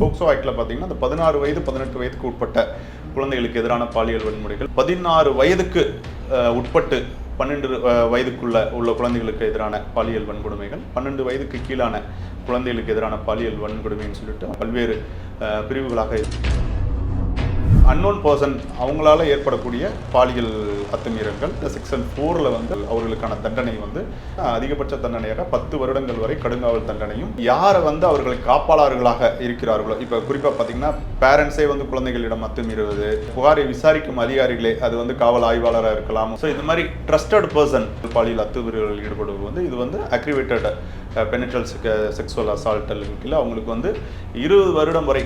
POCSO ஆக்டில் பார்த்தீங்கன்னா அந்த 16 வயது 18 வயதுக்கு உட்பட்ட குழந்தைகளுக்கு எதிரான பாலியல் வன்முறைகள், 16 வயதுக்கு உட்பட்டு 12 வயதுக்குள்ள உள்ள குழந்தைகளுக்கு எதிரான பாலியல் வன்கொடுமைகள், 12 வயதுக்கு கீழான குழந்தைகளுக்கு எதிரான பாலியல் வன்கொடுமைன்னு சொல்லிட்டு பல்வேறு பிரிவுகளாக அன்னோன் பர்சன் அவங்களால ஏற்படக்கூடிய பாலியல் அத்துமீறல்கள் செக்ஷன் 4ல் வந்து அவர்களுக்கான தண்டனை வந்து அதிகபட்ச தண்டனையாக 10 வருடங்கள் வரை கடுங்காவல் தண்டனையும், யாரை வந்து அவர்கள் காப்பாளர்களாக இருக்கிறார்களோ, இப்போ குறிப்பாக பார்த்தீங்கன்னா பேரண்ட்ஸே வந்து குழந்தைகளிடம் அத்துமீறுவது, புகாரை விசாரிக்கும் அதிகாரிகளே அது வந்து காவல் ஆய்வாளராக இருக்கலாம். ஸோ இது மாதிரி ட்ரஸ்டட் பர்சன் பாலியல் அத்துமீறல்களில் ஈடுபடுவது வந்து இது வந்து அக்ரிவேட்டட் பெனிட்ரல் செக்ஸுவல் அசால்ட்டல் கீழே அவங்களுக்கு வந்து 20 வருடம் வரை.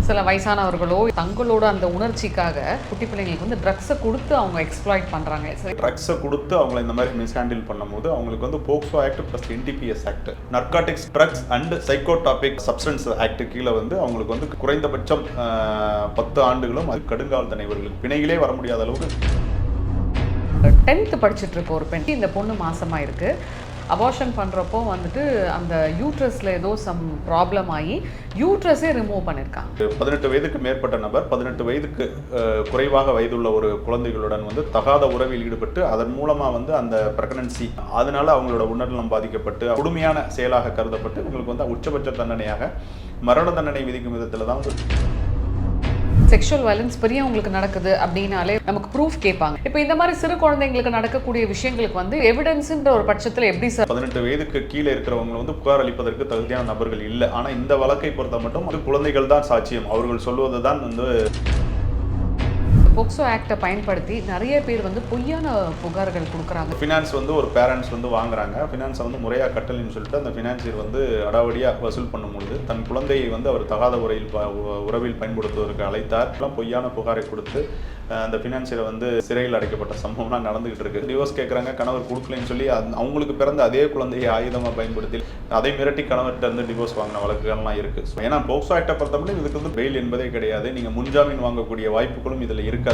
சில வயசானவர்களோ தங்களோட அந்த உணர்ச்சிக்காக குட்டி பிள்ளைங்களுக்கு வந்து ட்ரக்ஸை கொடுத்து அவங்க எக்ஸ்ப்ளாய்ட் பண்ணுறாங்க. ட்ரக்ஸை கொடுத்து அவங்களை இந்த மாதிரி மிஸ்ஹேண்டில் பண்ணும்போது அவங்களுக்கு வந்து POCSO act plus NTPS act, narcotics drugs and psychotropic substances act கீழே வந்து அவங்களுக்கு வந்து குறைந்தபட்சம் 10 ஆண்டுகளும் அது கடுங்காவல் தண்டனை, இவர்களுக்கு பிணையிலே வர முடியாத அளவுக்கு. 10th படிச்சுட்டு இருக்க ஒரு பெண், இந்த பொண்ணு மாசமாக இருக்குது. அபார்ஷன் பண்ணுறப்போ வந்துட்டு அந்த யூட்ரஸில் ஏதோ சம் ப்ராப்ளம் ஆகி யூட்ரஸே ரிமூவ் பண்ணியிருக்காங்க. 18 வயதுக்கு மேற்பட்ட நபர் 18 வயதுக்கு குறைவாக வயதுள்ள ஒரு குழந்தைகளுடன் வந்து தகாத உறவில் ஈடுபட்டு அதன் மூலமாக வந்து அந்த பிரெக்னன்சி அதனால அவங்களோட உடல்நலம் பாதிக்கப்பட்டு கொடுமையான செயலாக கருதப்பட்டு இவங்களுக்கு வந்து உச்சபட்ச தண்டனையாக மரண தண்டனை விதிக்கும் விதத்தில் தான் செக்ஷுவல் வயலன்ஸ் பெரியவங்களுக்கு நடக்குது அப்படின்னாலே நமக்கு ப்ரூஃப் கேட்பாங்க. இப்போ இந்த மாதிரி சிறு குழந்தைங்களுக்கு நடக்கக்கூடிய விஷயங்களுக்கு வந்து எவிடன்ஸ்ன்ற ஒரு பட்சத்தில் எப்படி சார்? 18 வயதுக்கு கீழே இருக்கிறவங்க வந்து புகார் அளிப்பதற்கு தகுதியான நபர்கள் இல்லை. ஆனால் இந்த வழக்கை பொறுத்த மட்டும் அது குழந்தைகள் தான் சாட்சியம், அவர்கள் சொல்வது தான் வந்து. போக்சோ ஆக்டை பயன்படுத்தி நிறைய பேர் வந்து பொய்யான புகார்கள் கொடுக்குறாங்க. ஃபினான்ஸ் வந்து ஒரு பேரண்ட்ஸ் வந்து வாங்குறாங்க, ஃபினான்ஸை வந்து முறையாக கட்டலைன்னு சொல்லிட்டு அந்த ஃபினான்சியர் வந்து அடாவடியாக வசூல் பண்ணும்பொழுது தன் குழந்தையை வந்து அவர் தகாத உறவில் பயன்படுத்துவதற்கு அழைத்தார். பொய்யான புகாரை கொடுத்து அந்த ஃபினான்சியரை வந்து சிறையில் அடைக்கப்பட்ட சம்பவம்லாம் நடந்துகிட்டு இருக்கு. டிவோர்ஸ் கேட்குறாங்க, கணவர் கொடுக்கலன்னு சொல்லி அவங்களுக்கு பிறந்த அதே குழந்தையை ஆயுதமாக பயன்படுத்தி அதை மிரட்டி கணவர்கிட்ட இருந்து டிவோர்ஸ் வாங்கின வழக்குகள்லாம் இருக்கு. ஏன்னா போக்சோ ஆக்டை பொறுத்தவரை இதுக்கு வந்து பெயில் என்பதே கிடையாது, நீங்கள் முன்ஜாமீன் வாங்கக்கூடிய வாய்ப்புகளும் இதில் இருக்காது.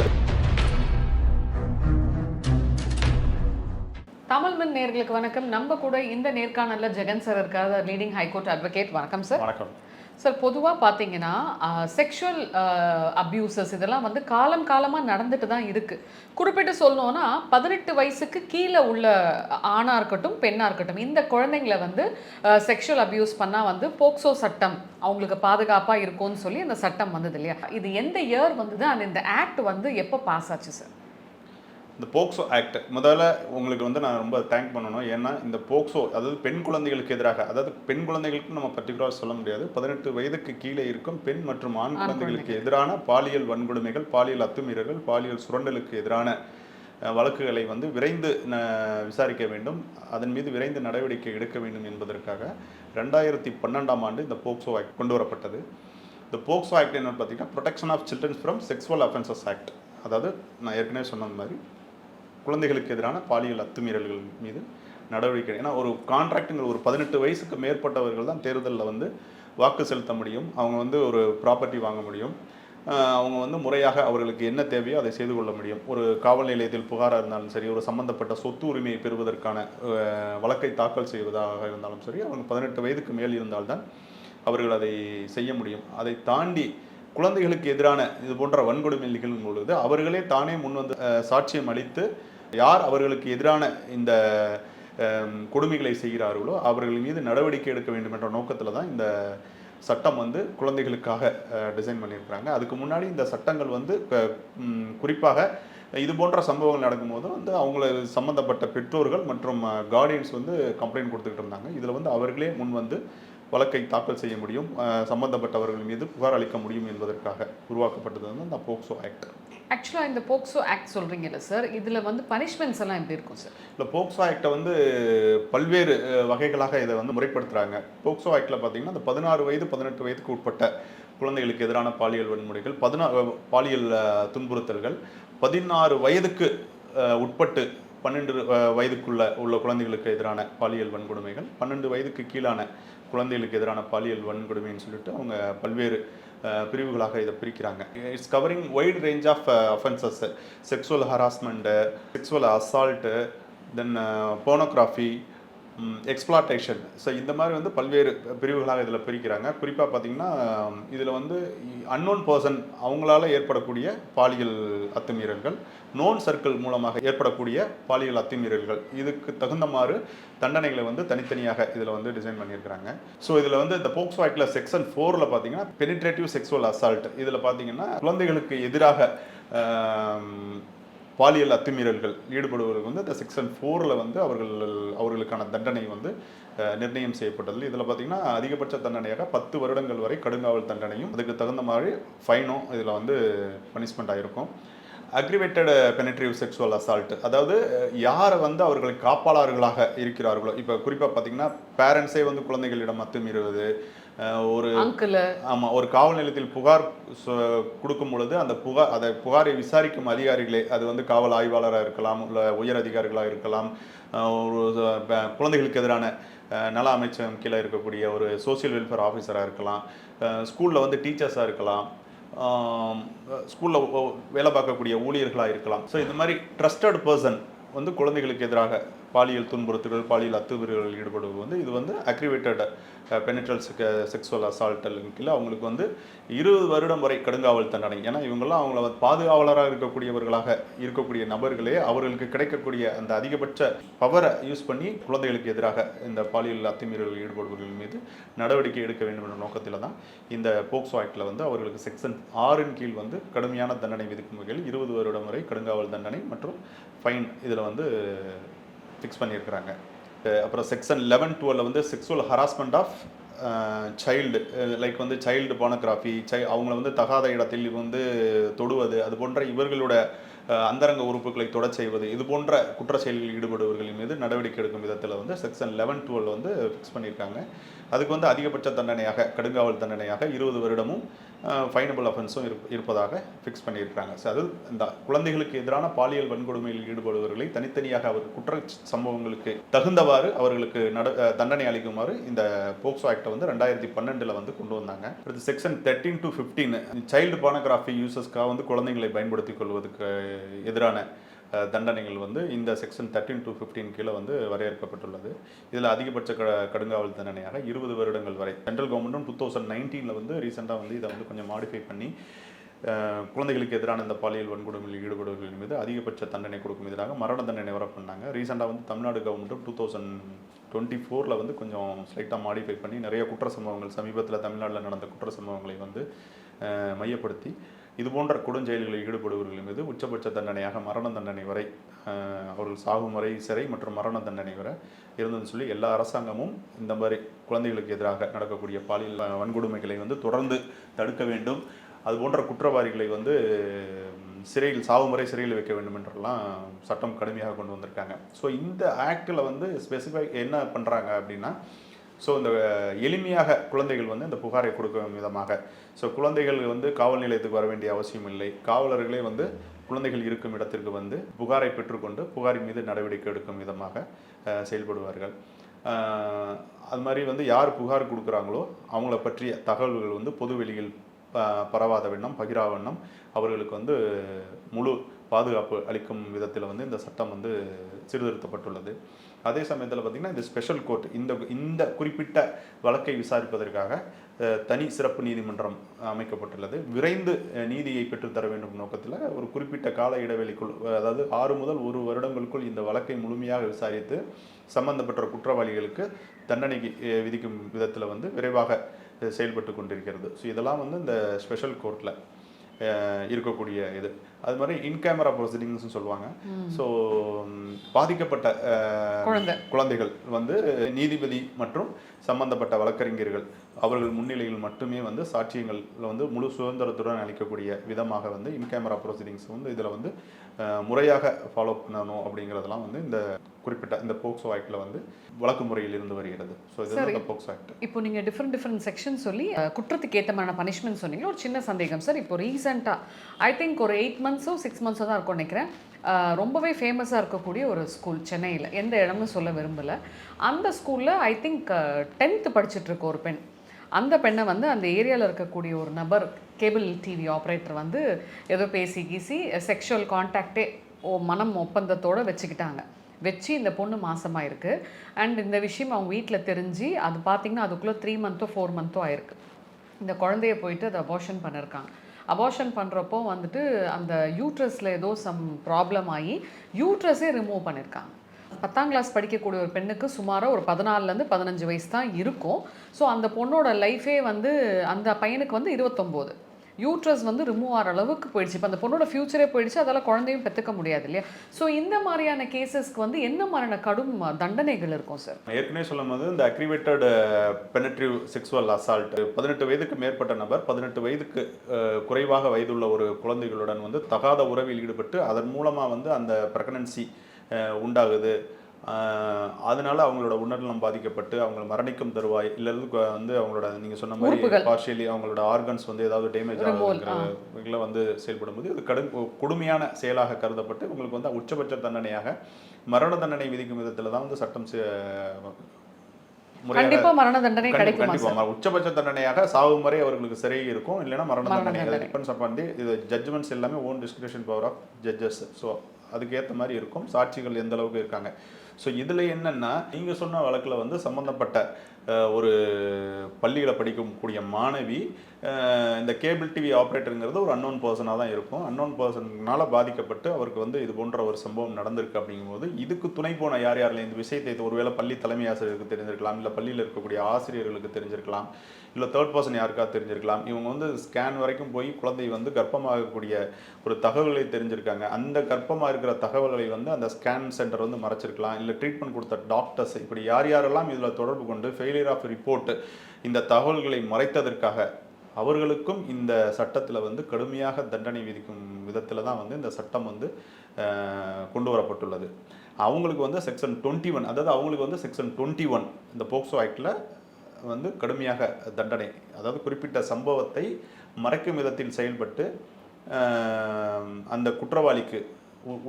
தமிழ் மின் நேயர்களுக்கு வணக்கம். நம்ம கூட இந்த நேர்காணல்ல ஜெகன் சார் இருக்கார், லீடிங் ஹைகோர்ட் அட்வொகேட். வணக்கம் சார். வணக்கம் சார். பொதுவாக பார்த்தீங்கன்னா செக்ஷுவல் அப்யூசஸ் இதெல்லாம் வந்து காலமாக நடந்துட்டு தான் இருக்குது. குறிப்பிட்டு சொல்லணும்னா 18 வயசுக்கு கீழே உள்ள ஆணாக இருக்கட்டும் பெண்ணாக இருக்கட்டும், இந்த குழந்தைங்களை வந்து செக்ஷுவல் அப்யூஸ் பண்ணால் வந்து போக்சோ சட்டம் அவங்களுக்கு பாதுகாப்பாக இருக்கும்னு சொல்லி அந்த சட்டம் வந்தது இல்லையா? இது எந்த இயர் வந்தது அண்ட் இந்த ஆக்ட் வந்து எப்போ பாஸ் ஆச்சு சார்? இந்த போக்சோ ஆக்ட் முதல்ல உங்களுக்கு வந்து நான் ரொம்ப தேங்க் பண்ணணும். ஏன்னா இந்த போக்சோ அதாவது பெண் குழந்தைகளுக்கு எதிராக, அதாவது பெண் குழந்தைகளுக்கு நம்ம பர்டிகுலராக சொல்ல முடியாது, 18 வயதுக்கு கீழே இருக்கும் பெண் மற்றும் ஆண் குழந்தைகளுக்கு எதிரான பாலியல் வன்கொடுமைகள், பாலியல் அத்துமீறல்கள், பாலியல் சுரண்டலுக்கு எதிரான வழக்குகளை வந்து விரைந்து விசாரிக்க வேண்டும், அதன் மீது விரைந்து நடவடிக்கை எடுக்க வேண்டும் என்பதற்காக 2012ஆம் ஆண்டு இந்த போக்சோ ஆக்ட் கொண்டு வரப்பட்டது. இந்த போக்சோ ஆக்ட் என்னன்னு பார்த்தீங்கன்னா protection of childrens from sexual offences act. அதாவது நான் ஏற்கனவே சொன்ன மாதிரி குழந்தைகளுக்கு எதிரான பாலியல் அத்துமீறல்கள் மீது நடவடிக்கை. ஏன்னா ஒரு கான்ட்ராக்டுங்கிற ஒரு 18 வயசுக்கு மேற்பட்டவர்கள் தான் தேர்தலில் வந்து வாக்கு செலுத்த முடியும், அவங்க வந்து ஒரு ப்ராப்பர்ட்டி வாங்க முடியும், அவங்க வந்து முறையாக அவர்களுக்கு என்ன தேவையோ அதை செய்து கொள்ள முடியும். ஒரு காவல் நிலையத்தில் புகாராக இருந்தாலும் சரி, ஒரு சம்பந்தப்பட்ட சொத்து உரிமையை பெறுவதற்கான வழக்கை தாக்கல் செய்வதாக இருந்தாலும் சரி, அவங்க 18 வயதுக்கு மேல் இருந்தால்தான் அவர்கள் அதை செய்ய முடியும். அதை தாண்டி குழந்தைகளுக்கு எதிரான இது போன்ற வன்கொடுமை நிகழும் பொழுது அவர்களே தானே முன் வந்து சாட்சியம் அளித்து யார் அவர்களுக்கு எதிரான இந்த கொடுமைகளை செய்கிறார்களோ அவர்கள் மீது நடவடிக்கை எடுக்க வேண்டும் என்ற நோக்கத்தில் தான் இந்த சட்டம் வந்து குழந்தைகளுக்காக டிசைன் பண்ணியிருக்கிறாங்க. அதுக்கு முன்னாடி இந்த சட்டங்கள் வந்து குறிப்பாக இது போன்ற சம்பவங்கள் நடக்கும்போது வந்து அவங்கள சம்மந்தப்பட்ட பெற்றோர்கள் மற்றும் கார்டியன்ஸ் வந்து கம்ப்ளைண்ட் கொடுத்துக்கிட்டு இருந்தாங்க. இதில் வந்து அவர்களே முன் வந்து வழக்கை தாக்கல் செய்ய முடியும், சம்பந்தப்பட்டவர்கள் மீது புகார் அளிக்க முடியும் என்பதற்காக உருவாக்கப்பட்டது வந்து இந்த போக்சோ ஆக்ட். ஆக்சுவலாக இந்த போக்சோ ஆக்ட் சொல்கிறீங்கல்ல சார், இதில் வந்து பனிஷ்மெண்ட்ஸ் எல்லாம் எப்படி இருக்கும் சார்? இல்லை, போக்சோ ஆக்டை வந்து பல்வேறு வகைகளாக இதை வந்து முறைப்படுத்துகிறாங்க. போக்சோ ஆக்டில் பார்த்தீங்கன்னா இந்த 16 வயது 18 வயதுக்கு உட்பட்ட குழந்தைகளுக்கு எதிரான பாலியல் வன்முறைகள், பாலியல் துன்புறுத்தல்கள், 16 வயதுக்கு உட்பட்டு 12 வயதுக்குள்ள உள்ள குழந்தைகளுக்கு எதிரான பாலியல் வன்கொடுமைகள், 12 வயதுக்கு கீழான குழந்தைகளுக்கு எதிரான பாலியல் வன்கொடுமைன்னு சொல்லிட்டு அவங்க பல்வேறு பிரிவுகளாக இதை பிரிக்கிறாங்க. It's covering wide range of offences, sexual harassment, sexual assault, then pornography, exploitation. So இந்த மாதிரி வந்து பல்வேறு பிரிவுகளாக இதில் பிரிக்கிறாங்க. குறிப்பாக பார்த்தீங்கன்னா இதில் வந்து அன்னோன் பர்சன் அவங்களால ஏற்படக்கூடிய பாலியல் அத்துமீறல்கள், நோன் சர்க்கிள் மூலமாக ஏற்படக்கூடிய பாலியல் அத்துமீறல்கள், இதுக்கு தகுந்தமாறு தண்டனைகளை வந்து தனித்தனியாக இதில் வந்து டிசைன் பண்ணியிருக்கிறாங்க. ஸோ இதில் வந்து இந்த போக்சோ ஆக்டில் செக்ஷன் 4ல் பார்த்தீங்கன்னா பெனிட்ரேட்டிவ் செக்ஸுவல் அசால்ட், இதில் பார்த்தீங்கன்னா குழந்தைகளுக்கு எதிராக பாலியல் அத்துமீறல்கள் ஈடுபடுவர்கள் வந்து இந்த செக்ஷன் 4ல் வந்து அவர்களுக்கான தண்டனை வந்து நிர்ணயம் செய்யப்பட்டது. இதில் பார்த்தீங்கன்னா அதிகபட்ச தண்டனையாக 10 வருடங்கள் வரை கடுங்காவல் தண்டனையும் அதுக்கு தகுந்த மாதிரி ஃபைனும் இதில் வந்து பனிஷ்மெண்ட் ஆகிருக்கும். அக்ரிவேட்டட் பெனிட்ரேட்டிவ் செக்ஸுவல் அசால்ட், அதாவது யாரை வந்து அவர்களை காப்பாளர்களாக இருக்கிறார்களோ, இப்போ குறிப்பாக பார்த்தீங்கன்னா பேரண்ட்ஸே வந்து குழந்தைகளிடம் அத்துமீறுவது, ஒரு ஆமாம் ஒரு காவல் நிலையத்தில் புகார் கொடுக்கும் பொழுது அந்த புகாரை விசாரிக்கும் அதிகாரிகளே, அது வந்து காவல் ஆய்வாளராக இருக்கலாம், இல்லை உயர் அதிகாரிகளாக இருக்கலாம், ஒரு குழந்தைகளுக்கு எதிரான நல அமைச்சகம் கீழே இருக்கக்கூடிய ஒரு சோசியல் வெல்ஃபேர் ஆஃபீஸராக இருக்கலாம், ஸ்கூலில் வந்து டீச்சர்ஸாக இருக்கலாம், ஸ்கூலில் வேலை பார்க்கக்கூடிய ஊழியர்களாக இருக்கலாம். ஸோ இந்த மாதிரி ட்ரஸ்டட் பர்சன் வந்து குழந்தைகளுக்கு எதிராக பாலியல் துன்புறுத்தல்கள், பாலியல் அத்துமீறல்களில் ஈடுபடுவது வந்து இது வந்து அக்ரிவேட்டட் பெனிட்ரல் செக்ஸுவல் அசால்ட்டல் கீழே அவங்களுக்கு வந்து 20 வருடம் வரை கடுங்காவல் தண்டனை. ஏன்னா இவங்கெல்லாம் அவங்கள பாதுகாவலராக இருக்கக்கூடிய நபர்களே அவர்களுக்கு கிடைக்கக்கூடிய அந்த அதிகபட்ச பவரை யூஸ் பண்ணி குழந்தைகளுக்கு எதிராக இந்த பாலியல் அத்துமீறல்களில் ஈடுபடுபவர்கள் மீது நடவடிக்கை எடுக்க வேண்டும் என்ற நோக்கத்தில் தான் இந்த போக்சோ ஆக்டில் வந்து அவர்களுக்கு செக்ஷன் 6ன் கீழ் வந்து கடுமையான தண்டனை விதிக்கும் வகையில் 20 வருடம் வரை கடுங்காவல் தண்டனை மற்றும் ஃபைன் இதில் வந்து ஃபிக்ஸ் பண்ணியிருக்கிறாங்க. அப்புறம் செக்ஷன் 11, 12 வந்து sexual harassment of child, like வந்து சைல்டு போனோகிராஃபி, அவங்கள வந்து தகாத இடத்தில் வந்து தொடுவது, அது போன்ற இவர்களோட அந்தரங்க உறுப்புகளை தொட செய்வது, இது போன்ற குற்ற செயல்களில் ஈடுபடுபவர்களின் மீது நடவடிக்கை எடுக்கும் விதத்தில் வந்து செக்ஷன் 11, 12 வந்து ஃபிக்ஸ் பண்ணியிருக்காங்க. அதுக்கு வந்து அதிகபட்ச தண்டனையாக கடுங்காவல் தண்டனையாக 20 வருடமும் ஃபைனபிள் அஃபென்ஸும் இருப்பதாக ஃபிக்ஸ் பண்ணியிருக்காங்க. ஸோ அது இந்த குழந்தைகளுக்கு எதிரான பாலியல் வன்கொடுமையில் ஈடுபடுபவர்களை தனித்தனியாக அவர் குற்ற சம்பவங்களுக்கு தகுந்தவாறு அவர்களுக்கு தண்டனை அளிக்குமாறு இந்த போக்சோ ஆக்டை வந்து 2012 வந்து கொண்டு வந்தாங்க. அடுத்து செக்ஷன் 13 to 15 சைல்டு போனோகிராஃபி யூசர்ஸ்க்காக வந்து குழந்தைகளை பயன்படுத்திக் கொள்வதற்கு எதிரான தண்டனைகள் வந்து இந்த செக்ஷன் 13 to 15 கீழே வந்து வரையறுக்கப்பட்டுள்ளது. இதில் அதிகபட்ச கடுங்காவல் தண்டனையாக 20 வருடங்கள் வரை. சென்ட்ரல் கவர்மெண்ட்டும் 2019 வந்து ரீசெண்டாக வந்து இதை வந்து கொஞ்சம் மாடிஃபை பண்ணி குழந்தைகளுக்கு எதிரான இந்த பாலியல் வன்கொடுமையில் ஈடுபடுவர்கள் மீது அதிகபட்ச தண்டனை கொடுக்கும் எதிராக மரண தண்டனை வர பண்ணாங்க. ரீசெண்டாக வந்து தமிழ்நாடு கவர்மெண்ட்டும் 2024 வந்து கொஞ்சம் ஸ்லைட்டாக மாடிஃபை பண்ணி நிறைய குற்ற சம்பவங்கள் சமீபத்தில் தமிழ்நாட்டில் நடந்த குற்ற சம்பவங்களை வந்து மையப்படுத்தி இது போன்ற கொடுஞ்செயல்களில் ஈடுபடுபவர்கள் மீது உச்சபட்ச தண்டனையாக மரண தண்டனை வரை, அவர்கள் சாகும் வரை சிறை மற்றும் மரண தண்டனை வரை இருந்ததுன்னு சொல்லி எல்லா அரசாங்கமும் இந்த மாதிரி குழந்தைகளுக்கு எதிராக நடக்கக்கூடிய பாலியல் வன்கொடுமைகளை வந்து தொடர்ந்து தடுக்க வேண்டும், அது போன்ற குற்றவாளிகளை வந்து சிறையில் சாகும் வரை சிறையில் வைக்க வேண்டும் என்றெல்லாம் சட்டம் கடுமையாக கொண்டு வந்திருக்காங்க. ஸோ இந்த ஆக்டில் வந்து ஸ்பெசிஃபை என்ன பண்ணுறாங்க அப்படின்னா, ஸோ இந்த எளிமையாக குழந்தைகள் வந்து இந்த புகாரை கொடுக்கும் விதமாக, ஸோ குழந்தைகள் வந்து காவல் நிலையத்துக்கு வர வேண்டிய அவசியம் இல்லை, காவலர்களே வந்து குழந்தைகள் இருக்கும் இடத்திற்கு வந்து புகாரை பெற்றுக்கொண்டு புகாரின் மீது நடவடிக்கை எடுக்கும் விதமாக செயல்படுவார்கள். அது மாதிரி வந்து யார் புகார் கொடுக்குறாங்களோ அவங்கள பற்றிய தகவல்கள் வந்து பொது வெளியில் பரவாத வண்ணம் பகிரா வண்ணம் அவர்களுக்கு வந்து முழு பாதுகாப்பு அளிக்கும் விதத்தில் வந்து இந்த சட்டம் வந்து சீர்திருத்தப்பட்டுள்ளது. அதே சமயத்தில் பார்த்திங்கன்னா இந்த ஸ்பெஷல் கோர்ட் இந்த குறிப்பிட்ட வழக்கை விசாரிப்பதற்காக தனி சிறப்பு நீதிமன்றம் அமைக்கப்பட்டுள்ளது. விரைந்து நீதியை பெற்றுத்தர வேண்டும் நோக்கத்தில் ஒரு குறிப்பிட்ட கால இடைவெளிக்குள், அதாவது 6 முதல் 1 வருடங்களுக்குள் இந்த வழக்கை முழுமையாக விசாரித்து சம்பந்தப்பட்ட குற்றவாளிகளுக்கு தண்டனை விதிக்கும் விதத்தில் வந்து விரைவாக செயல்பட்டு கொண்டிருக்கிறது. ஸோ இதெல்லாம் வந்து இந்த ஸ்பெஷல் கோர்ட்டில் இருக்கக்கூடிய இது. அது மாதிரி இன் கேமரா ப்ரொசீடிங்ஸ்னு சொல்லுவாங்க. ஸோ பாதிக்கப்பட்ட குழந்தைகள் வந்து நீதிபதி மற்றும் சம்பந்தப்பட்ட வழக்கறிஞர்கள் அவர்கள் முன்னிலையில் மட்டுமே வந்து சாட்சியங்களில் வந்து முழு சுதந்திரத்துடன் அளிக்கக்கூடிய விதமாக வந்து இன் கேமரா ப்ரொசீடிங்ஸ் வந்து இதில் வந்து முறையாக ஃபாலோ பண்ணணும் அப்படிங்கிறதெல்லாம் வந்து இந்த குறிப்பிட்ட இந்த போக்சோ ஆக்டில் வந்து வழக்கு முறையில் இருந்து வருகிறது. ஸோ இது இந்த போக்சோ ஆக்ட். இப்போ நீங்கள் டிஃப்ரெண்ட் செக்ஷன் சொல்லி குற்றத்துக்கு ஏற்றமான பனிஷ்மெண்ட் சொன்னீங்க. ஒரு சின்ன சந்தேகம் சார், இப்போ ரீசெண்டாக ஐ திங்க் ஒரு 8 months 6 months தான் இருக்கும் நினைக்கிறேன், ரொம்பவே ஃபேமஸாக இருக்கக்கூடிய ஒரு ஸ்கூல் சென்னையில், எந்த இடம்னு சொல்ல விரும்பலை, அந்த ஸ்கூலில் ஐ திங்க் 10th படிச்சுட்ருக்க ஒரு பெண், அந்த பெண்ணை வந்து அந்த ஏரியாவில் இருக்கக்கூடிய ஒரு நபர் கேபிள் டிவி ஆப்ரேட்டர் வந்து ஏதோ பேசி கீசி செக்ஷுவல் கான்டாக்டே மனம் ஒப்பந்தத்தோடு வச்சுக்கிட்டாங்க. வச்சு இந்த பொண்ணு மாசமாக இருக்குது. அண்ட் இந்த விஷயம் அவங்க வீட்டில் தெரிஞ்சு அது பார்த்திங்கன்னா அதுக்குள்ளே 3 மந்த்தோ 4 மந்த்தோ ஆயிருக்கு. இந்த குழந்தைய போயிட்டு அதை அபார்ஷன் பண்ணியிருக்காங்க. அபார்ஷன் பண்ணுறப்போ வந்துட்டு அந்த யூட்ரஸில் ஏதோ சம் ப்ராப்ளம் ஆகி யூட்ரஸே ரிமூவ் பண்ணியிருக்காங்க. 10ஆம் கிளாஸ் படிக்கக்கூடிய ஒரு பெண்ணுக்கு சுமாராக ஒரு 14லேருந்து 15 வயசு தான் இருக்கும். ஸோ அந்த பொண்ணோட லைஃபே வந்து அந்த பையனுக்கு வந்து 29. யூட்ரஸ் வந்து ரிமூவ் ஆகிற அளவுக்கு போயிடுச்சு. இப்போ அந்த பொண்ணோட ஃப்யூச்சரே போயிடுச்சு. அதால் குழந்தையும் பெற்றுக்க முடியாது இல்லையா? ஸோ இந்த மாதிரியான கேசஸ்க்கு வந்து என்ன மாதிரியான கடும் தண்டனைகள் இருக்கும் சார்? ஏற்கனவே சொல்லும் போது இந்த அக்ரிவேட்டட் பெனட்ரிவ் செக்ஸுவல் அசால்ட் 18 வயதுக்கு மேற்பட்ட நபர் 18 வயதுக்கு குறைவாக வயதுள்ள ஒரு குழந்தைகளுடன் வந்து தகாத உறவில் ஈடுபட்டு அதன் மூலமாக வந்து அந்த பிரெக்னன்சி உண்டாகுது. அதனால அவங்களோட உடல்நலம் பாதிக்கப்பட்டு அவங்க மரணிக்கும் தருவாய் இல்லை வந்து அவங்களோட நீங்கள் சொன்ன மாதிரி பார்ஷியலி அவங்களோட ஆர்கன்ஸ் வந்து ஏதாவது டேமேஜ் ஆகுதுங்கிற வந்து செயல்படும் போது இது கொடுமையான செயலாக கருதப்பட்டு உங்களுக்கு வந்து உச்சபட்ச தண்டனையாக மரண தண்டனை விதிக்கும் விதத்தில் தான் வந்து சட்டம் கண்டிப்பா மரண தண்டனை கிடைக்கும். உச்சபட்ச தண்டனையாக சாகும் வரை அவர்களுக்கு சிறை இருக்கும், இல்லைன்னா மரண தண்டனை. டிபெண்ட்ஸ் அப்பான் இது ஜட்ஜ்மெண்ட்ஸ் எல்லாமே own discretion power of judges. So அதுக்கேற்ற மாதிரி இருக்கும். சாட்சிகள் எந்த அளவுக்கு இருக்காங்க. ஸோ இதில் என்னென்னா நீங்கள் சொன்ன வழக்கில் வந்து சம்மந்தப்பட்ட ஒரு பள்ளியில் படிக்கக்கூடிய மாணவி இந்த கேபிள் டிவி ஆப்ரேட்டருங்கிறது ஒரு அன்னோன் பர்சனாக தான் இருக்கும். அன்னோன் பர்சனால் பாதிக்கப்பட்டு அவருக்கு வந்து இது போன்ற ஒரு சம்பவம் நடந்திருக்கு. அப்படிங்கும்போது இதுக்கு துணை போன யார் யாரில் இந்த விஷயத்தை ஒருவேளை பள்ளி தலைமை ஆசிரியருக்கு தெரிஞ்சிருக்கலாம், இல்லை பள்ளியில் இருக்கக்கூடிய ஆசிரியர்களுக்கு தெரிஞ்சிருக்கலாம், இல்லை தேர்ட் பர்சன் யாருக்காவது தெரிஞ்சிருக்கலாம். இவங்க வந்து ஸ்கேன் வரைக்கும் போய் குழந்தை வந்து கர்ப்பமாகக்கூடிய ஒரு தகவல்களை தெரிஞ்சிருக்காங்க. அந்த கர்ப்பமாக இருக்கிற தகவல்களை வந்து அந்த ஸ்கேன் சென்டர் வந்து மறைச்சிருக்கலாம், இல்லை ட்ரீட்மெண்ட் கொடுத்த டாக்டர்ஸ், இப்படி யார் யாரெல்லாம் இதில் தொடர்பு கொண்டு ஃபெயிலியர் ஆஃப் ரிப்போர்ட் இந்த தகவல்களை மறைத்ததற்காக அவர்களுக்கும் இந்த சட்டத்தில் வந்து கடுமையாக தண்டனை விதிக்கும் விதத்தில் தான் வந்து இந்த சட்டம் வந்து கொண்டு வரப்பட்டுள்ளது. அவங்களுக்கு வந்து செக்ஷன் 21, அதாவது அவங்களுக்கு வந்து செக்ஷன் 21 இந்த போக்சோ ஆக்டில் வந்து கடுமையாக தண்டனை, அதாவது குறிப்பிட்ட சம்பவத்தை மறைக்கும் விதத்தில் செயல்பட்டு அந்த குற்றவாளிக்கு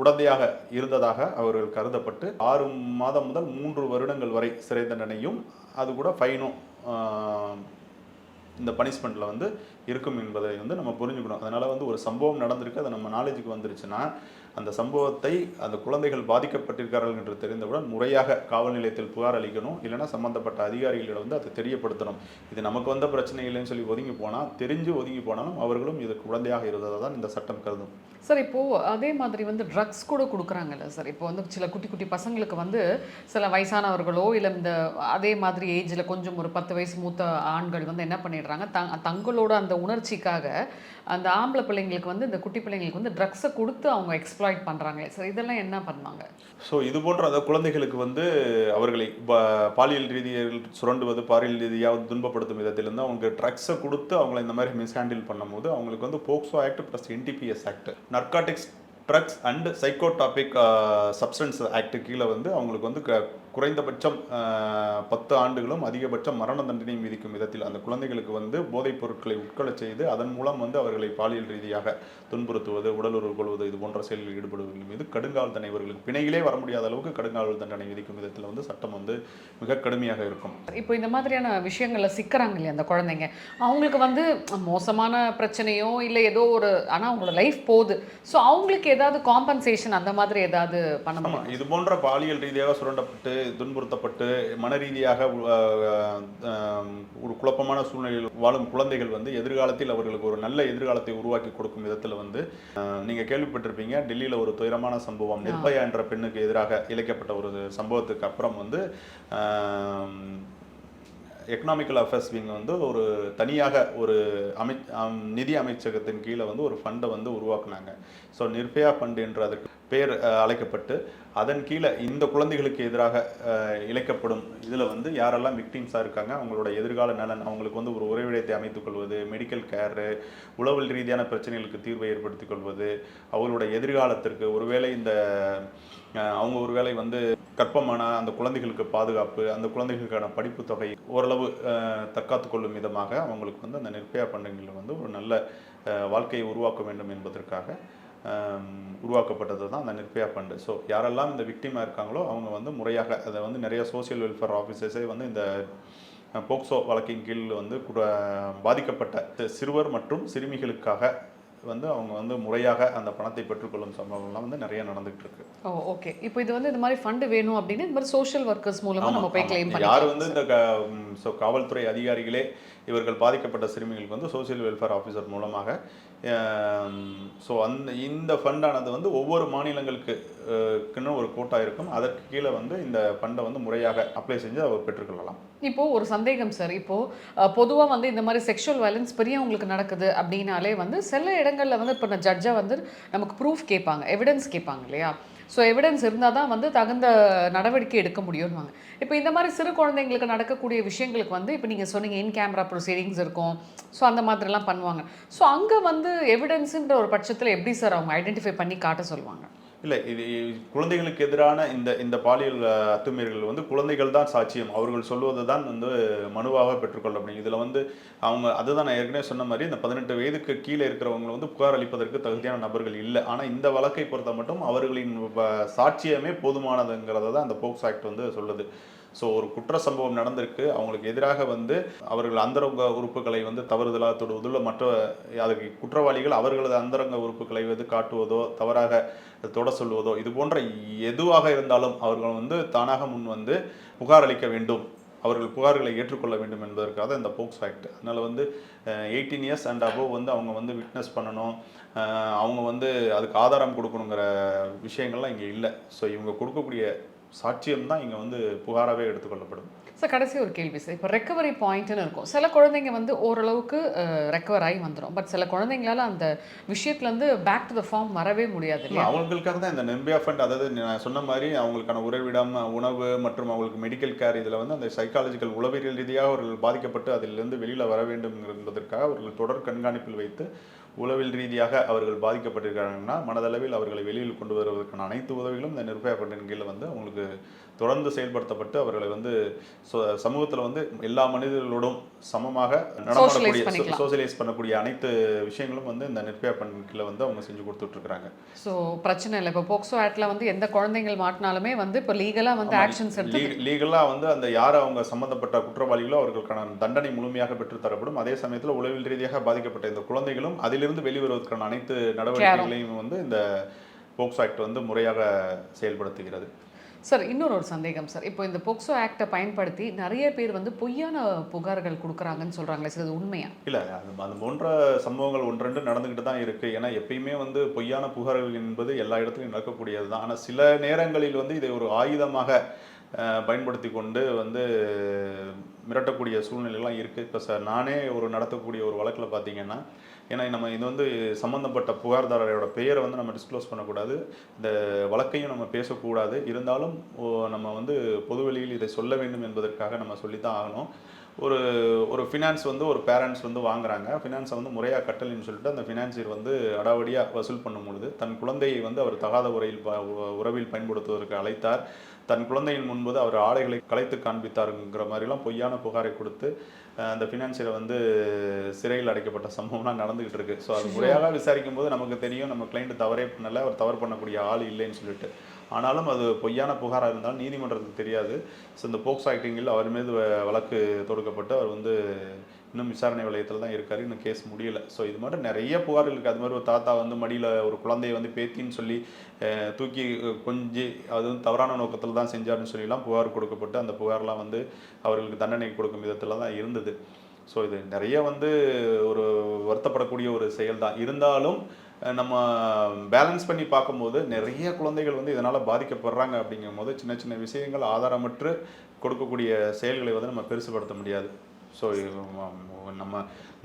உடந்தையாக இருந்ததாக அவர்கள் கருதப்பட்டு 6 மாதம் முதல் 3 வருடங்கள் வரை சிறை தண்டனையும் அது கூட ஃபைனும் இந்த பனிஷ்மெண்ட்டில் வந்து இருக்கும் என்பதை வந்து நம்ம புரிஞ்சுக்கணும். அதனால் வந்து ஒரு சம்பவம் நடந்திருக்கு, அது நம்ம நாலேஜுக்கு வந்துருச்சுன்னா அந்த சம்பவத்தை அந்த குழந்தைகள் பாதிக்கப்பட்டிருக்கிறார்கள் என்று தெரிந்தவுடன் முறையாக காவல் நிலையத்தில் புகார் அளிக்கணும், இல்லைனா சம்மந்தப்பட்ட அதிகாரிகளிடம் வந்து அதை தெரியப்படுத்தணும். இது நமக்கு வந்த பிரச்சனை இல்லைன்னு சொல்லி ஒதுங்கி போனால், தெரிஞ்சு ஒதுங்கி போனாலும் அவர்களும் இதுக்கு உடந்தையாக இருந்ததை தான் இந்த சட்டம் கருதும். சார் இப்போது அதே மாதிரி வந்து ட்ரக்ஸ் கூட கொடுக்குறாங்கல்ல சார். இப்போ வந்து சில குட்டி குட்டி பசங்களுக்கு வந்து சில வயசானவர்களோ இல்லை இந்த அதே மாதிரி ஏஜில் கொஞ்சம் ஒரு 10 வயசு மூத்த ஆண்கள் வந்து என்ன பண்ணிடுறாங்க, தங்களோட அந்த உணர்ச்சிக்காக அந்த ஆம்பளை பிள்ளைங்களுக்கு வந்து இந்த குட்டி பிள்ளைங்களுக்கு வந்து ட்ரக்ஸை கொடுத்து அவங்க எக்ஸ்ப்ளாய்ட் பண்ணுறாங்களே சார், இதெல்லாம் என்ன பண்ணுவாங்க? ஸோ இது போன்ற அந்த குழந்தைகளுக்கு வந்து அவர்களை பாலியல் ரீதியாக சுரண்டுவது, பாலியல் ரீதியாக துன்பப்படுத்தும் விதத்திலிருந்து அவங்க ட்ரக்ஸை கொடுத்து அவங்கள இந்த மாதிரி மிஸ்ஹேண்டில் பண்ணும்போது அவங்களுக்கு வந்து POCSO act plus NTPS act, narcotics drugs and psychotropic substances act கீழே வந்து அவங்களுக்கு வந்து குறைந்தபட்சம் 10 ஆண்டுகளும் அதிகபட்சம் மரண தண்டனையும் விதிக்கும் விதத்தில் அந்த குழந்தைகளுக்கு வந்து போதைப் பொருட்களை உட்கொள்ளச் செய்து அதன் மூலம் வந்து அவர்களை பாலியல் ரீதியாக துன்புறுத்துவது, உடலுறவு கொள்வது, இது போன்ற செயல்களில் ஈடுபடுவர்கள் மீது கடுங்காவல் தண்டனை, இவர்களுக்கு பிணையிலே வர முடியாத அளவுக்கு கடுங்காவல் தண்டனை விதிக்கும் விதத்தில் வந்து சட்டம் வந்து மிக கடுமையாக இருக்கும். இப்போ இந்த மாதிரியான விஷயங்களில் சிக்கிறாங்க இல்லையா அந்த குழந்தைங்க, அவங்களுக்கு வந்து மோசமான பிரச்சனையோ இல்லை ஏதோ ஒரு, ஆனால் அவங்களோட லைஃப் போகுது. ஸோ அவங்களுக்கு ஏதாவது காம்பன்சேஷன் அந்த மாதிரி ஏதாவது பண்ணணுமா? இது போன்ற பாலியல் ரீதியாக சுரண்டப்பட்டு துன்புறுத்தப்பட்டு மன ரீதியாக ஒரு குழப்பமான சூழ்நிலையில் வாழும் குழந்தைகள் வந்து எதிர்காலத்தில் அவர்களுக்கு ஒரு நல்ல எதிர்காலத்தை உருவாக்கி கொடுக்கும் விதத்தில் வந்து நீங்கள் கேள்விப்பட்டிருப்பீங்க, டெல்லியில் ஒரு துயரமான சம்பவம், நிர்பயா என்ற பெண்ணுக்கு எதிராக இழைக்கப்பட்ட ஒரு சம்பவத்துக்கு அப்புறம் வந்து எக்கனாமிக்கல் அஃபேர்ஸ் விங் வந்து ஒரு தனியாக ஒரு நிதி அமைச்சகத்தின் கீழே வந்து ஒரு ஃபண்டை வந்து உருவாக்குனாங்க. ஸோ நிர்பயா ஃபண்ட் என்று அதற்கு பேர் அழைக்கப்பட்டு அதன் கீழே இந்த குழந்தைகளுக்கு எதிராக இழைக்கப்படும் இதில் வந்து யாரெல்லாம் விக்டிம்ஸாக இருக்காங்க, அவங்களோட எதிர்கால நலன், அவங்களுக்கு வந்து ஒரு உறைவிடத்தை அமைத்துக் கொள்வது, மெடிக்கல் கேரு, உளவியல் ரீதியான பிரச்சனைகளுக்கு தீர்வை ஏற்படுத்திக் கொள்வது, அவங்களோட எதிர்காலத்திற்கு ஒருவேளை இந்த அவங்க ஒருவேளை வந்து கர்ப்பமான அந்த குழந்தைகளுக்கு பாதுகாப்பு, அந்த குழந்தைகளுக்கான படிப்பு தொகை ஓரளவு தற்காத்து கொள்ளும் விதமாக அவங்களுக்கு வந்து அந்த நிர்பயா ஃபண்டுகளில் வந்து ஒரு நல்ல வாழ்க்கையை உருவாக்க வேண்டும் என்பதற்காக உருவாக்கப்பட்டது தான் அந்த நிர்பயா ஃபண்டு. ஸோ யாரெல்லாம் இந்த விக்டிமாக இருக்காங்களோ அவங்க வந்து முறையாக அதை வந்து நிறைய சோசியல் வெல்ஃபேர் ஆஃபீஸர்ஸே வந்து இந்த போக்சோ வழக்கின் கீழ் வந்து பாதிக்கப்பட்ட சிறுவர் மற்றும் சிறுமிகளுக்காக வந்து அவங்க வந்து முறையாக அந்த பணத்தை பெற்றுக்கொள்ளும் சம்பவங்கள்லாம் வந்து நிறைய நடந்துகிட்டு இருக்கு. ஓ ஓகே. இப்போ இது வந்து இந்த மாதிரி ஃபண்ட் வேணும் அப்படின்னு இந்த மாதிரி சோஷியல் ஒர்க்கர்ஸ் மூலமா ஆமா, நம்ம போய் ஆமா. கிளைம் யார் பண்ணிக்கலாம் வந்து சார். இந்த காவல்துறை அதிகாரிகளே இவர்கள் பாதிக்கப்பட்ட சிறுமிகளுக்கு வந்து சோசியல் வெல்ஃபேர் ஆஃபீஸர் மூலமாக ஸோ இந்த ஃபண்டானது வந்து ஒவ்வொரு மாநிலங்களுக்கு க்குன்னு ஒரு கோட்டா இருக்கும். அதற்கு கீழே வந்து இந்த ஃபண்டை வந்து முறையாக அப்ளை செஞ்சு அவர் பெற்றுக்கொள்ளலாம். இப்போ ஒரு சந்தேகம் சார். இப்போ பொதுவா வந்து இந்த மாதிரி செக்ஷுவல் வயலன்ஸ் பெரியவங்களுக்கு நடக்குது அப்படின்னாலே வந்து சில இடங்கள்ல வந்து இப்போ ஜட்ஜா வந்து நமக்கு ப்ரூஃப் கேட்பாங்க, எவிடன்ஸ் கேட்பாங்க இல்லையா? ஸோ எவிடன்ஸ் இருந்தால் தான் வந்து தகுந்த நடவடிக்கை எடுக்க முடியும்வாங்க. இப்போ இந்த மாதிரி சிறு குழந்தைங்களுக்கு நடக்கக்கூடிய விஷயங்களுக்கு வந்து இப்போ நீங்கள் சொன்னீங்க இன் கேமரா ப்ரொசீடிங்ஸ் இருக்கும். ஸோ அந்த மாதிரிலாம் பண்ணுவாங்க. ஸோ அங்கே வந்து எவிடன்ஸுன்ற ஒரு பட்சத்தில் எப்படி சார் அவங்க ஐடென்டிஃபை பண்ணி காட்ட சொல்லுவாங்க? இல்லை, இது குழந்தைகளுக்கு எதிரான இந்த இந்த பாலியல் அத்துமீறல்கள் வந்து குழந்தைகள் தான் சாட்சியம். அவர்கள் சொல்வது தான் வந்து மனுவாக பெற்றுக்கொள்ள முடியும். இதில் வந்து அவங்க அதுதான் நான் ஏற்கனவே சொன்ன மாதிரி இந்த 18 வயதுக்கு கீழே இருக்கிறவங்க வந்து புகார் அளிப்பதற்கு தகுதியான நபர்கள் இல்லை. ஆனால் இந்த வழக்கை பொறுத்த மட்டும் அவர்களின் சாட்சியமே போதுமானதுங்கிறத தான் அந்த போக்சோ ஆக்ட் வந்து சொல்லுது. ஸோ ஒரு குற்ற சம்பவம் நடந்திருக்கு, அவங்களுக்கு எதிராக வந்து அவர்கள் அந்தரங்க உறுப்புகளை வந்து தவறுதலாக தொடுவதோ மற்ற அதுக்கு குற்றவாளிகள் அவர்களது அந்தரங்க உறுப்புகளை வந்து காட்டுவதோ தவறாக தொட சொல்வதோ இது போன்ற எதுவாக இருந்தாலும் அவர்கள் வந்து தானாக முன் வந்து புகார் அளிக்க வேண்டும், அவர்கள் புகார்களை ஏற்றுக்கொள்ள வேண்டும் என்பதற்காக இந்த போக்சோ ஆக்ட். அதனால் வந்து 18 இயர்ஸ் அண்ட் அபோவ் வந்து அவங்க வந்து விட்னஸ் பண்ணணும், அவங்க வந்து அதுக்கு ஆதாரம் கொடுக்கணுங்கிற விஷயங்கள்லாம் இங்கே இல்லை. ஸோ இவங்க கொடுக்கக்கூடிய சாட்சியம் தான் இங்கே வந்து புகாராகவே எடுத்துக்கொள்ளப்படும். சார் கடைசி ஒரு கேள்வி சார். இப்போ ரெக்கவரி பாயிண்ட்னு இருக்கும். சில குழந்தைங்க வந்து ஓரளவுக்கு ரெக்கவர் ஆகி வந்துடும். பட் சில குழந்தைங்களால அந்த விஷயத்துலேருந்து பேக் டு த ஃபார்ம் வரவே முடியாது இல்லையா? அவங்களுக்காக தான் இந்த நிர்பயா ஃபண்ட், அதாவது நான் சொன்ன மாதிரி அவங்களுக்கான உறைவிடம், உணவு மற்றும் அவங்களுக்கு மெடிக்கல் கேர், இதில் வந்து அந்த சைக்காலஜிக்கல் உளவியல் ரீதியாக அவர்கள் பாதிக்கப்பட்டு அதிலிருந்து வெளியில் வர வேண்டும் என்பதற்காக அவர்கள் தொடர் கண்காணிப்பில் வைத்து உளவியல் ரீதியாக அவர்கள் பாதிக்கப்பட்டிருக்காங்கன்னா மனதளவில் அவர்களை வெளியில் கொண்டு வருவதற்கான அனைத்து உதவிகளும் இந்த நிர்பயா ஃபண்டின் கீழே வந்து அவங்களுக்கு தொடர்ந்து செயல்படுத்தப்பட்டு அவர்களை வந்து சமூகத்தில் வந்து எல்லா மனிதர்களோடும் சமமாக நடமாடக்கூடிய சோசியலைஸ் பண்ணக்கூடிய அனைத்து விஷயங்களும் வந்து இந்த நிர்பயா ஃபண்டின் கீழே வந்து அவங்க செஞ்சு கொடுத்துட்டு இருக்காங்க. ஸோ பிரச்சனை இல்லை. இப்போ போக்சோ ஆக்ட்ல வந்து எந்த குழந்தைகள் மாட்டினாலுமே வந்து இப்போ லீகலாக வந்து ஆக்ஷன்ஸ் எடுத்து லீகலாக வந்து அந்த யார் அவங்க சம்பந்தப்பட்ட குற்றவாளிகளோ அவர்களுக்கான தண்டனை முழுமையாக பெற்றுத்தரப்படும். அதே சமயத்தில் உளவியல் ரீதியாக பாதிக்கப்பட்ட இந்த குழந்தைகளும் அதிலிருந்து வெளிவருவதற்கான அனைத்து நடவடிக்கைகளையும் வந்து இந்த போக்சோ ஆக்ட் வந்து முறையாக செயல்படுத்துகிறது. சார் இன்னொரு சந்தேகம் சார். இப்போ இந்த போக்சோ ஆக்டை பயன்படுத்தி நிறைய பேர் வந்து பொய்யான புகார்கள் கொடுக்குறாங்கன்னு சொல்கிறாங்களே சார், அது உண்மையா? இல்லை, அது போன்ற சம்பவங்கள் ஒன்றெண்டு நடந்துக்கிட்டு தான் இருக்குது. ஏன்னா எப்பயுமே வந்து பொய்யான புகார்கள் என்பது எல்லா இடத்துலையும் நடக்கக்கூடியது தான். ஆனால் சில நேரங்களில் வந்து இதை ஒரு ஆயுதமாக பயன்படுத்தி கொண்டு வந்து மிரட்டக்கூடிய சூழ்நிலைலாம் இருக்குது. இப்போ சார் நானே நடத்தக்கூடிய ஒரு வழக்கில் பார்த்தீங்கன்னா, ஏன்னா நம்ம இது வந்து சம்மந்தப்பட்ட புகார்தாரரோட பெயரை வந்து நம்ம டிஸ்க்ளோஸ் பண்ணக்கூடாது, இந்த வழக்கையும் நம்ம பேசக்கூடாது. இருந்தாலும் நம்ம வந்து பொதுவெளியில் இதை சொல்ல வேண்டும் என்பதற்காக நம்ம சொல்லித்தான் ஆகணும். ஒரு ஒரு ஃபினான்ஸ் வந்து ஒரு பேரண்ட்ஸ் வந்து வாங்குறாங்க, ஃபினான்ஸை வந்து முறையாக கட்டலைன்னு சொல்லிட்டு அந்த ஃபினான்சியர் வந்து அடாவடியாக வசூல் பண்ணும் பொழுது தன் குழந்தையை வந்து அவர் தகாத உறவில் பயன்படுத்துவதற்கு அழைத்தார், தன் குழந்தையின் முன்பது அவர் ஆடைகளை கலைத்து காண்பித்தாருங்கிற மாதிரிலாம் பொய்யான புகாரை கொடுத்து அந்த ஃபினான்சியரை வந்து சிறையில் அடைக்கப்பட்ட சம்பவம்லாம் நடந்துகிட்டு இருக்கு. ஸோ அது முறையாக விசாரிக்கும் போது நமக்கு தெரியும் நம்ம கிளைண்ட் தவறே பண்ணலை, அவர் தவறு பண்ணக்கூடிய ஆள் இல்லைன்னு சொல்லிட்டு. ஆனாலும் அது பொய்யான புகாராக இருந்தாலும் நீதிமன்றத்துக்கு தெரியாது. ஸோ இந்த போக்சோ ஆக்டிங்கில் அவர் மீது வழக்கு தொடுக்கப்பட்டு அவர் வந்து இன்னும் விசாரணை வளையத்தில் தான் இருக்கார், இன்னும் கேஸ் முடியலை. ஸோ இது மாதிரி நிறைய புகார்கள் இருக்குது. அது மாதிரி ஒரு தாத்தா வந்து மடியில் ஒரு குழந்தையை வந்து பேத்தின்னு சொல்லி தூக்கி கொஞ்சி அது வந்து தவறான நோக்கத்தில் தான் செஞ்சார்னு சொல்லிலாம் புகார் கொடுக்கப்பட்டு அந்த புகார்லாம் வந்து அவர்களுக்கு தண்டனை கொடுக்கும் விதத்தில் தான் இருந்தது. ஸோ இது நிறைய வந்து ஒரு வருத்தப்படக்கூடிய ஒரு செயல் தான். இருந்தாலும் நம்ம பேலன்ஸ் பண்ணி பார்க்கும்போது நிறைய குழந்தைகள் வந்து இதனால் பாதிக்கப்படுறாங்க. அப்படிங்கும் போது சின்ன சின்ன விஷயங்கள் ஆதாரமற்று கொடுக்கக்கூடிய செயல்களை வந்து நம்ம பெருசுபடுத்த முடியாது. ஸோ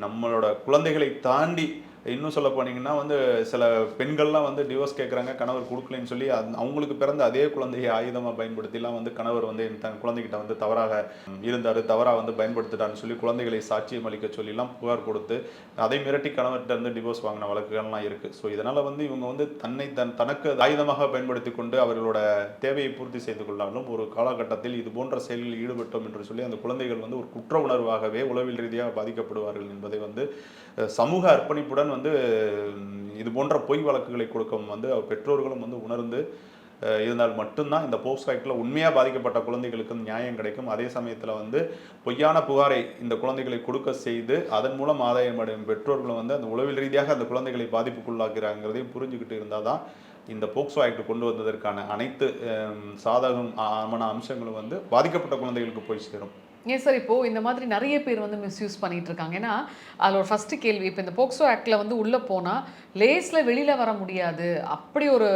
நம்மளோட குழந்தைகளை தாண்டி இன்னும் சொல்ல போனீங்கன்னா வந்து சில பெண்கள்லாம் வந்து டிவோர்ஸ் கேட்குறாங்க, கணவர் கொடுக்கலன்னு சொல்லி அவங்களுக்கு பிறந்த அதே குழந்தையை ஆயுதமாக பயன்படுத்திலாம் வந்து கணவர் வந்து தன் குழந்தைகிட்ட வந்து தவறாக இருந்தார், தவறாக வந்து பயன்படுத்திட்டான்னு சொல்லி குழந்தைகளை சாட்சியம் அளிக்க சொல்லிலாம் புகார் கொடுத்து அதை மிரட்டி கணவர்கிட்ட இருந்து டிவோர்ஸ் வாங்கின வழக்குகள்லாம் இருக்குது. ஸோ இதனால் வந்து இவங்க வந்து தனக்கு ஆயுதமாக பயன்படுத்தி கொண்டு அவர்களோட தேவையை பூர்த்தி செய்து கொள்ளாலும் ஒரு காலகட்டத்தில் இது போன்ற செயல்களில் ஈடுபட்டோம் என்று சொல்லி அந்த குழந்தைகள் வந்து ஒரு குற்ற உணர்வாகவே உளவியல் ரீதியாக பாதிக்கப்படுவார்கள் என்பதை வந்து சமூக அர்ப்பணிப்புடன் வந்து இது போன்ற பொய் வழக்குகளை கொடுக்கும் வந்து பெற்றோர்களும் வந்து உணர்ந்து இருந்தால் மட்டும்தான் இந்த போக்சோ ஆக்டில் உண்மையாக பாதிக்கப்பட்ட குழந்தைகளுக்கு நியாயம் கிடைக்கும். அதே சமயத்தில் வந்து பொய்யான புகாரை இந்த குழந்தைகளை கொடுக்க செய்து அதன் மூலம் ஆதாயம் அடையும் பெற்றோர்களும் வந்து அந்த உளவியல் ரீதியாக அந்த குழந்தைகளை பாதிப்புக்குள்ளாக்குறாங்கிறதையும் புரிஞ்சுக்கிட்டு இருந்தால் தான் இந்த போக்சோ ஆக்ட் கொண்டு வந்ததற்கான அனைத்து சாதகமான அம்சங்களும் வந்து பாதிக்கப்பட்ட குழந்தைகளுக்கு போய் சேரும். ஏன் சார் இப்போ இந்த மாதிரி நிறைய பேர் வந்து மிஸ்யூஸ் பண்ணிட்டு இருக்காங்க. ஏன்னா அதில் ஒரு ஃபர்ஸ்ட் கேள்வி, இப்போ இந்த போக்சோ ஆக்டில் வந்து உள்ளே போனால் லேஸில் வெளியில் வர முடியாது, அப்படி ஒரு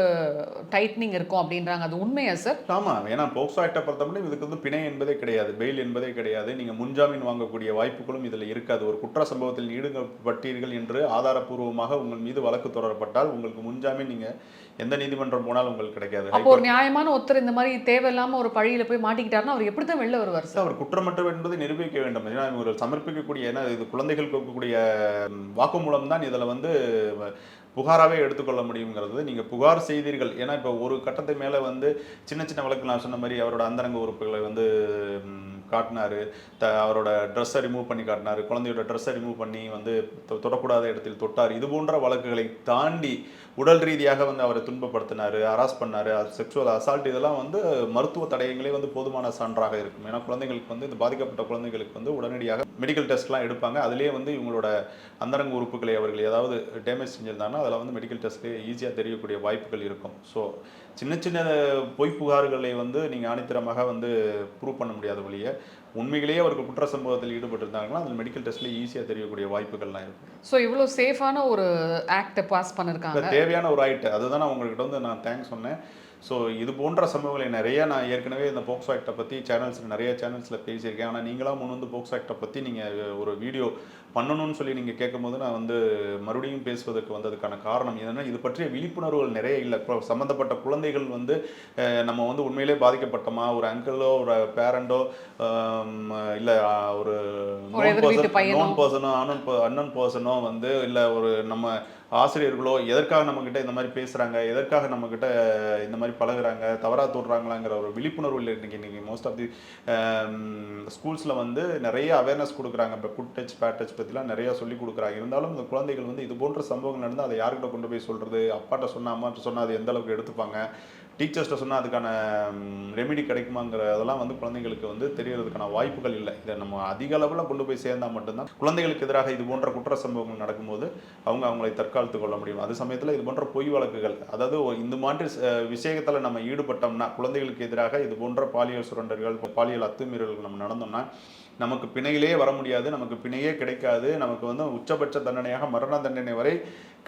டைட்னிங் இருக்கும் அப்படின்றாங்க. அது உண்மையா சார்? ஆமாம், ஏன்னா போக்சோ ஆக்டை பொறுத்தமட்டும் இதுக்கு வந்து பிணை என்பதே கிடையாது, பெயில் என்பதே கிடையாது. நீங்கள் முன்ஜாமீன் வாங்கக்கூடிய வாய்ப்புகளும் இதில் இருக்காது. ஒரு குற்ற சம்பவத்தில் ஈடுபட்டீர்கள் என்று ஆதாரப்பூர்வமாக உங்கள் மீது வழக்கு தொடரப்பட்டால் உங்களுக்கு முன்ஜாமீன் நீங்கள் எந்த நீதிமன்றம் போனாலும் உங்களுக்கு கிடைக்காது. அப்போ ஒரு நியாயமான ஒருத்தர் இந்த மாதிரி தேவையில்லாமல் ஒரு பழியில் போய் மாட்டிக்கிட்டாருன்னா அவர் எப்படி தான் வெளில வருவார் சார்? அவர் குற்றமற்ற என்பதை நிரூபிக்க வேண்டும். ஏன்னா இவர்கள் சமர்ப்பிக்கக்கூடிய, ஏன்னா இது குழந்தைகள் கொடுக்கக்கூடிய வாக்குமூலம் தான் இதில் வந்து புகாராகவே எடுத்துக்கொள்ள முடியுங்கிறது. நீங்கள் புகார் செய்தீர்கள், ஏன்னா இப்போ ஒரு கட்டத்தை மேலே வந்து சின்ன சின்ன வழக்கு நான் சொன்ன மாதிரி அவரோட அந்தரங்க உறுப்புகளை வந்து காட்டினார், அவரோட ட்ரெஸ்ஸை ரிமூவ் பண்ணி காட்டினார், குழந்தையோட ட்ரெஸ்ஸை ரிமூவ் பண்ணி வந்து தொடக்கூடாத இடத்தில் தொட்டார், இது போன்ற வழக்குகளை தாண்டி உடல் ரீதியாக வந்து அவரை துன்பப்படுத்தினார், ஹராஸ் பண்ணார், செக்ஷுவல் அசால்ட், இதெல்லாம் வந்து மருத்துவ தடயங்களே வந்து போதுமான சான்றாக இருக்கும். ஏன்னா குழந்தைகளுக்கு வந்து இந்த பாதிக்கப்பட்ட குழந்தைகளுக்கு வந்து உடனடியாக மெடிக்கல் டெஸ்ட்லாம் எடுப்பாங்க. அதிலே வந்து இவங்களோட அந்தரங்க உறுப்புகளை அவர்கள் ஏதாவது டேமேஜ் செஞ்சிருந்தாங்கன்னா அதில் வந்து மெடிக்கல் டெஸ்ட்லேயே ஈஸியாக தெரியக்கூடிய வாய்ப்புகள் இருக்கும். ஸோ சின்ன சின்ன பொய் புகார்களை வந்து நீங்கள் ஆணித்தரமாக வந்து ப்ரூவ் பண்ண முடியாத வழியை உண்மையிலேயே அவர்கள் குற்ற சம்பவத்தில் ஈடுபட்டிருந்தாங்கன்னா அதில் மெடிக்கல் டெஸ்ட்லேயே ஈஸியாக தெரியக்கூடிய வாய்ப்புகள்லாம் இருக்கும். ஸோ இவ்வளோ சேஃபான ஒரு ஆக்டை பாஸ் பண்ணியிருக்காங்க, தேவையான ஒரு ஆக்ட். அதுதான் நான் உங்கள்கிட்ட வந்து நான் தேங்க்ஸ் சொன்னேன். ஸோ இது போன்ற சம்பவங்களை நிறைய நான் ஏற்கனவே இந்த போக்சோ ஆக்டை பற்றி நிறைய சேனல்ஸில் பேசியிருக்கேன். ஆனால் நீங்களாம் முன் வந்து போக்சோ ஆக்டை பற்றி நீங்கள் ஒரு வீடியோ பண்ணணும்னு சொல்லி நீங்கள் கேட்கும்போது நான் வந்து மறுபடியும் பேசுவதற்கு வந்ததுக்கான காரணம் என்னென்னா, இது பற்றிய விழிப்புணர்வுகள் நிறைய இல்லை. சம்மந்தப்பட்ட குழந்தைகள் வந்து நம்ம வந்து உண்மையிலே பாதிக்கப்பட்டோமா, ஒரு அங்கிளோ ஒரு பேரண்டோ இல்லை ஒரு நோன் பர்சனோ அன்னோன் பர்சனோ வந்து இல்லை ஒரு நம்ம ஆசிரியர்களோ எதற்காக நம்மக்கிட்ட இந்த மாதிரி பேசுகிறாங்க, எதற்காக நம்மக்கிட்ட இந்த மாதிரி பழகுறாங்க, தவறாக தோடுறாங்களாங்கிற ஒரு விழிப்புணர்வு இல்லை. இன்றைக்கி மோஸ்ட் ஆஃப் தி ஸ்கூல்ஸில் வந்து நிறைய அவேர்னஸ் கொடுக்குறாங்க. இப்போ குட் டச் பேட் டச் பற்றிலாம் நிறையா சொல்லி கொடுக்குறாங்க. இருந்தாலும் இந்த குழந்தைகள் வந்து இது போன்ற சம்பவங்கள் நடந்தால் அதை யார்கிட்ட கொண்டு போய் சொல்கிறது, அப்பாட்ட சொன்னால் அம்மாட்ட சொன்னால் அது எந்த அளவுக்கு எடுத்துப்பாங்க, டீச்சர்ஸ்ட்டை சொன்னால் அதுக்கான ரெமிடி கிடைக்குமாங்கிற அதெல்லாம் வந்து குழந்தைங்களுக்கு வந்து தெரியறதுக்கான வாய்ப்புகள் இல்லை. இதை நம்ம அதிக அளவில் கொண்டு போய் சேர்ந்தால் மட்டும்தான் குழந்தைகளுக்கு எதிராக இது போன்ற குற்ற சம்பவங்கள் நடக்கும்போது அவங்களை தற்காத்து கொள்ள முடியும். அது சமயத்தில் இது போன்ற பொய் வழக்குகள், அதாவது இந்த மாதிரி விஷயத்தில் நம்ம ஈடுபட்டோம்னா குழந்தைகளுக்கு எதிராக இது போன்ற பாலியல் சுரண்டல்கள், பாலியல் அத்துமீறல்கள் நம்ம நடந்தோம்னா நமக்கு பிணையிலே வர முடியாது, நமக்கு பிணையே கிடைக்காது, நமக்கு வந்து உச்சபட்ச தண்டனையாக மரண தண்டனை வரை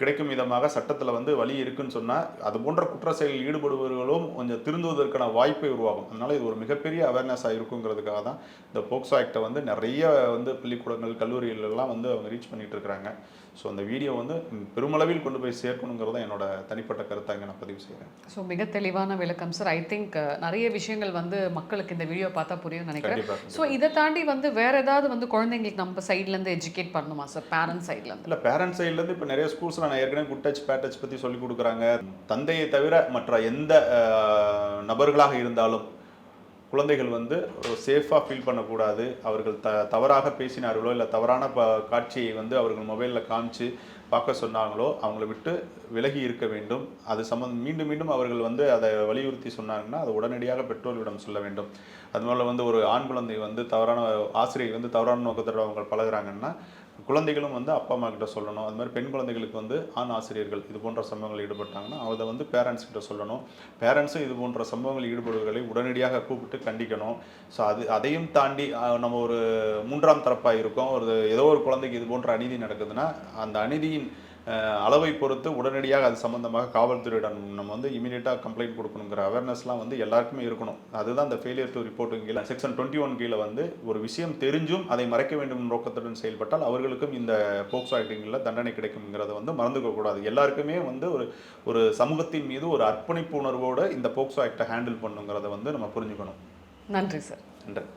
கிடைக்கும் விதமாக சட்டத்தில் வந்து வழி இருக்குன்னு சொன்னால் அது போன்ற குற்ற செயலில் ஈடுபடுபவர்களும் கொஞ்சம் திருந்துவதற்கான வாய்ப்பை உருவாகும். அதனால் இது ஒரு மிகப்பெரிய அவேர்னஸாக இருக்குங்கிறதுக்காக தான் இந்த போக்சோ ஆக்டை வந்து நிறைய வந்து பள்ளிக்கூடங்கள் கல்லூரிகளெல்லாம் வந்து அவங்க ரீச் பண்ணிகிட்டு இருக்கிறாங்க. ஸோ அந்த வீடியோ வந்து பெருமளவில் கொண்டு போய் சேர்க்கணுங்கிறத என்னோட தனிப்பட்ட கருத்தாக நான் பதிவு செய்கிறேன். ஸோ மிக தெளிவான விளக்கம் சார். ஐ திங்க் நிறைய விஷயங்கள் வந்து மக்களுக்கு இந்த வீடியோ பார்த்தா புரியும் நினைக்கிறேன். ஸோ இதை தாண்டி வந்து வேற ஏதாவது வந்து குழந்தைங்களுக்கு நம்ம சைட்லேருந்து எஜுகேட் பண்ணணுமா சார், பேரண்ட்ஸ் சைட்லேருந்து? இல்லை, பேரண்ட்ஸ் சைட்லேருந்து இப்போ நிறைய ஸ்கூல்ஸில் நான் ஏற்கனவே குட் டச் பேட் டச் பற்றி சொல்லிக் கொடுக்குறாங்க. தந்தையை தவிர மற்ற எந்த நபர்களாக இருந்தாலும் குழந்தைகள் வந்து ஒரு சேஃபாக ஃபீல் பண்ணக்கூடாது. அவர்கள் தவறாக பேசினார்களோ இல்லை தவறான காட்சியை வந்து அவர்கள் மொபைலில் காமிச்சு பார்க்க சொன்னாங்களோ அவங்கள விட்டு விலகி இருக்க வேண்டும். அது மீண்டும் மீண்டும் அவர்கள் வந்து அதை வலியுறுத்தி சொன்னாங்கன்னா அதை உடனடியாக பெற்றோர்களிடம் சொல்ல வேண்டும். அதுபோல் வந்து ஒரு ஆண் குழந்தை வந்து தவறான ஆசிரியர் வந்து தவறான நோக்கத்தோடு அவங்க பழகுறாங்கன்னா குழந்தைகளும் வந்து அப்பா அம்மா கிட்ட சொல்லணும். அது மாதிரி பெண் குழந்தைகளுக்கு வந்து ஆண் ஆசிரியர்கள் இது போன்ற சம்பவங்கள் ஈடுபட்டாங்கன்னா அதை வந்து பேரண்ட்ஸ் கிட்ட சொல்லணும். பேரண்ட்ஸும் இது போன்ற சம்பவங்கள் ஈடுபடுவர்களை உடனடியாக கூப்பிட்டு கண்டிக்கணும். ஸோ அதையும் தாண்டி நம்ம ஒரு மூன்றாம் தரப்பாக இருக்கோம், ஏதோ ஒரு குழந்தைக்கு இது போன்ற அநீதி நடக்குதுன்னா அந்த அநீதியின் அளவை பொறுத்து உடனடியாக அது சம்பந்தமாக காவல்துறையிடம் நம்ம வந்து இமீடியட்டாக கம்ப்ளைண்ட் கொடுக்கணுங்கிற அவேர்னஸ்லாம் வந்து எல்லாருக்குமே இருக்கணும். அதுதான் இந்த ஃபெயிலியர் டு ரிப்போர்ட்டிங் கீழே செக்ஷன் 21 கீழே வந்து ஒரு விஷயம் தெரிஞ்சும் அதை மறைக்க வேண்டும் நோக்கத்துடன் செயல்பட்டால் அவர்களுக்கும் இந்த போக்சோ ஆக்டிங்கில் தண்டனை கிடைக்குங்கிறத வந்து மறந்துக்கக்கூடாது. எல்லாருக்குமே வந்து ஒரு சமூகத்தின் மீது ஒரு அர்ப்பணிப்பு உணர்வோடு இந்த போக்சோ ஆக்டை ஹேண்டில் பண்ணுங்கிறத வந்து நம்ம புரிஞ்சுக்கணும். நன்றி சார். நன்றி.